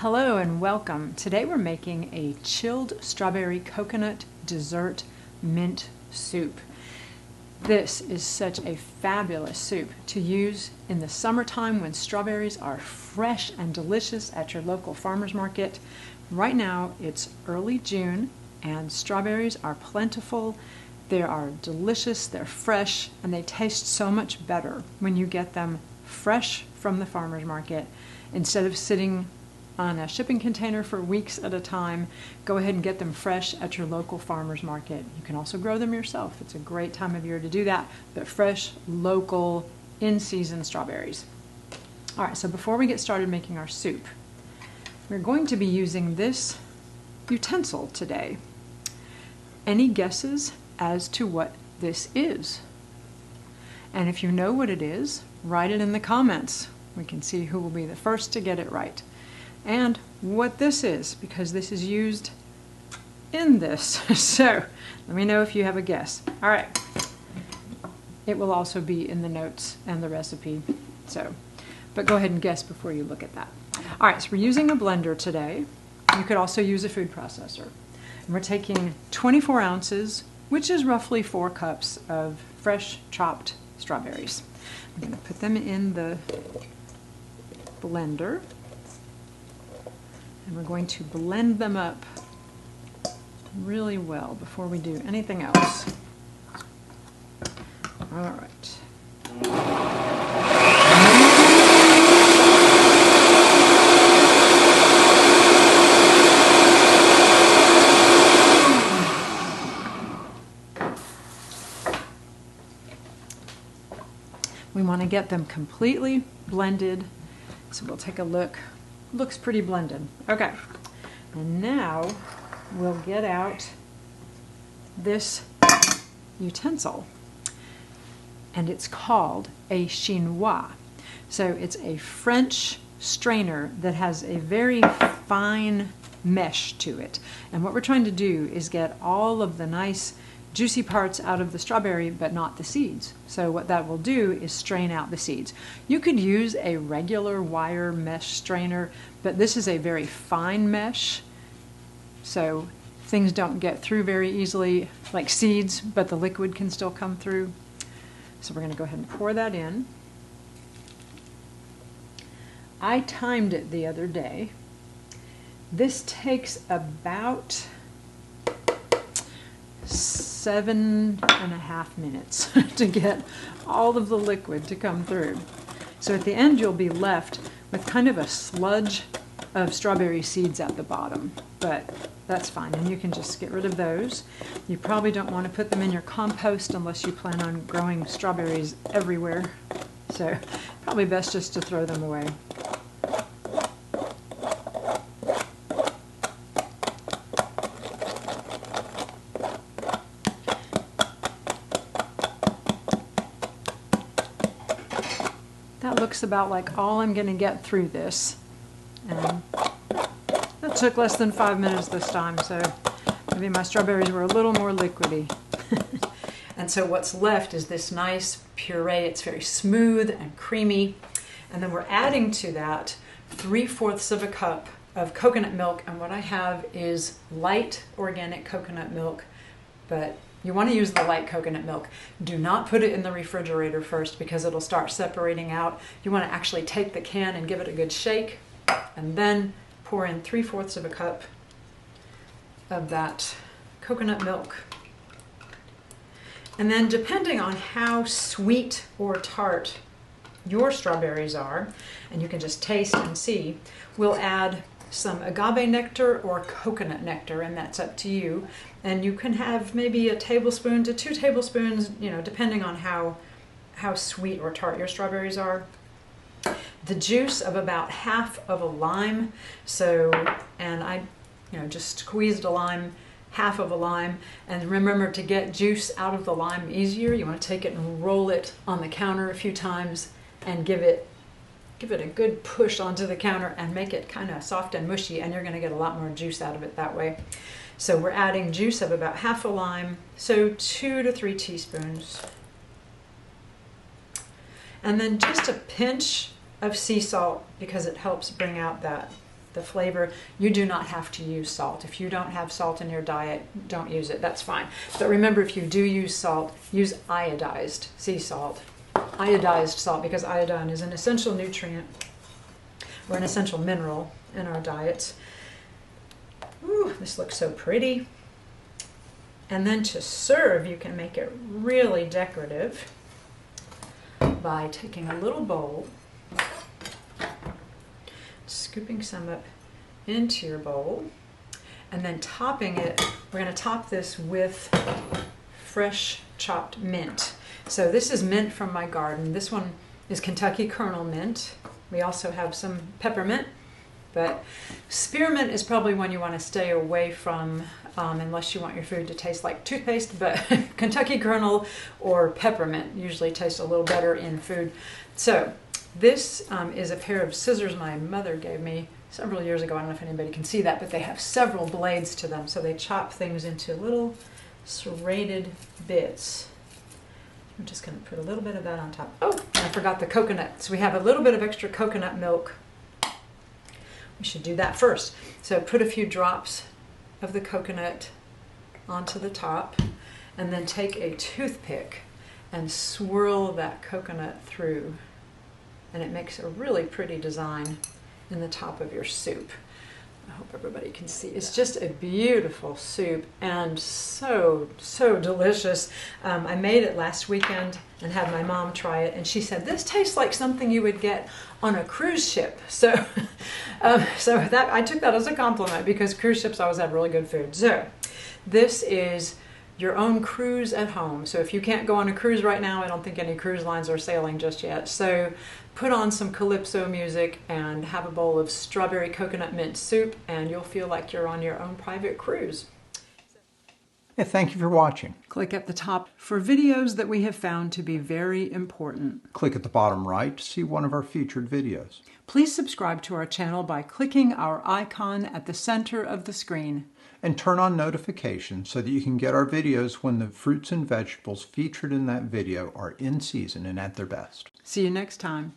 Hello and welcome. Today we're making a chilled strawberry coconut dessert mint soup. This is such a fabulous soup to use in the summertime when strawberries are fresh and delicious at your local farmer's market. Right now it's early June and strawberries are plentiful. They are delicious, they're fresh, and they taste so much better when you get them fresh from the farmer's market instead of sitting on a shipping container for weeks at a time. Go ahead and get them fresh at your local farmer's market. You can also grow them yourself. It's a great time of year to do that, but fresh, local, in-season strawberries. All right, so before we get started making our soup, we're going to be using this utensil today. Any guesses as to what this is? And if you know what it is, write it in the comments. We can see who will be the first to get it right. And what this is, because this is used in this. So let me know if you have a guess. All right. It will also be in the notes and the recipe. But go ahead and guess before you look at that. All right, so we're using a blender today. You could also use a food processor. And we're taking 24 ounces, which is roughly 4 cups of fresh chopped strawberries. I'm going to put them in the blender. And we're going to blend them up really well before we do anything else. All right. We want to get them completely blended, so we'll take a look. Looks pretty blended. Okay, and now we'll get out this utensil, and it's called a chinois. So it's a French strainer that has a very fine mesh to it, and what we're trying to do is get all of the nice juicy parts out of the strawberry, but not the seeds. So what that will do is strain out the seeds. You could use a regular wire mesh strainer, but this is a very fine mesh, so things don't get through very easily, like seeds, but the liquid can still come through. So we're going to go ahead and pour that in. I timed it the other day. This takes about 7.5 minutes to get all of the liquid to come through. So at the end you'll be left with kind of a sludge of strawberry seeds at the bottom, but that's fine, and you can just get rid of those. You probably don't want to put them in your compost unless you plan on growing strawberries everywhere, so probably best just to throw them away. That looks about like all I'm going to get through this. And that took less than 5 minutes this time, so maybe my strawberries were a little more liquidy. And so what's left is this nice puree. It's very smooth and creamy. And then we're adding to that 3/4 of a cup of coconut milk. And what I have is light organic coconut milk, but you want to use the light coconut milk. Do not put it in the refrigerator first because it'll start separating out. You want to actually take the can and give it a good shake, and then pour in 3/4 of a cup of that coconut milk. And then depending on how sweet or tart your strawberries are, and you can just taste and see, we'll add some agave nectar or coconut nectar, and that's up to you. And you can have maybe a tablespoon to 2 tablespoons, depending on how sweet or tart your strawberries are. The juice of about half of a lime. And I just squeezed a lime, half of a lime. And remember, to get juice out of the lime easier, you want to take it and roll it on the counter a few times and give it a good push onto the counter and make it kind of soft and mushy, and you're going to get a lot more juice out of it that way. So we're adding juice of about half a lime, so 2 to 3 teaspoons. And then just a pinch of sea salt because it helps bring out that the flavor. You do not have to use salt. If you don't have salt in your diet, don't use it. That's fine. But remember, if you do use salt, use iodized sea salt. Iodized salt, because iodine is an essential nutrient or an essential mineral in our diets. Ooh, this looks so pretty. And then to serve, you can make it really decorative by taking a little bowl, scooping some up into your bowl, and then topping it. We're going to top this with fresh chopped mint. So this is mint from my garden. This one is Kentucky kernel mint. We also have some peppermint, but spearmint is probably one you want to stay away from unless you want your food to taste like toothpaste, but Kentucky kernel or peppermint usually taste a little better in food. So this is a pair of scissors my mother gave me several years ago. I don't know if anybody can see that, but they have several blades to them, so they chop things into little serrated bits. I'm just going to put a little bit of that on top. Oh, and I forgot the coconut. So we have a little bit of extra coconut milk. We should do that first. So put a few drops of the coconut onto the top, and then take a toothpick and swirl that coconut through. And it makes a really pretty design in the top of your soup. I hope everybody can see. It's just a beautiful soup and so delicious. I made it last weekend and had my mom try it, and she said, this tastes like something you would get on a cruise ship. So, that I took that as a compliment, because cruise ships always have really good food. So this is your own cruise at home. So if you can't go on a cruise right now, I don't think any cruise lines are sailing just yet. So put on some calypso music and have a bowl of strawberry coconut mint soup, and you'll feel like you're on your own private cruise. Yeah, thank you for watching. Click at the top for videos that we have found to be very important. Click at the bottom right to see one of our featured videos. Please subscribe to our channel by clicking our icon at the center of the screen. And turn on notifications so that you can get our videos when the fruits and vegetables featured in that video are in season and at their best. See you next time.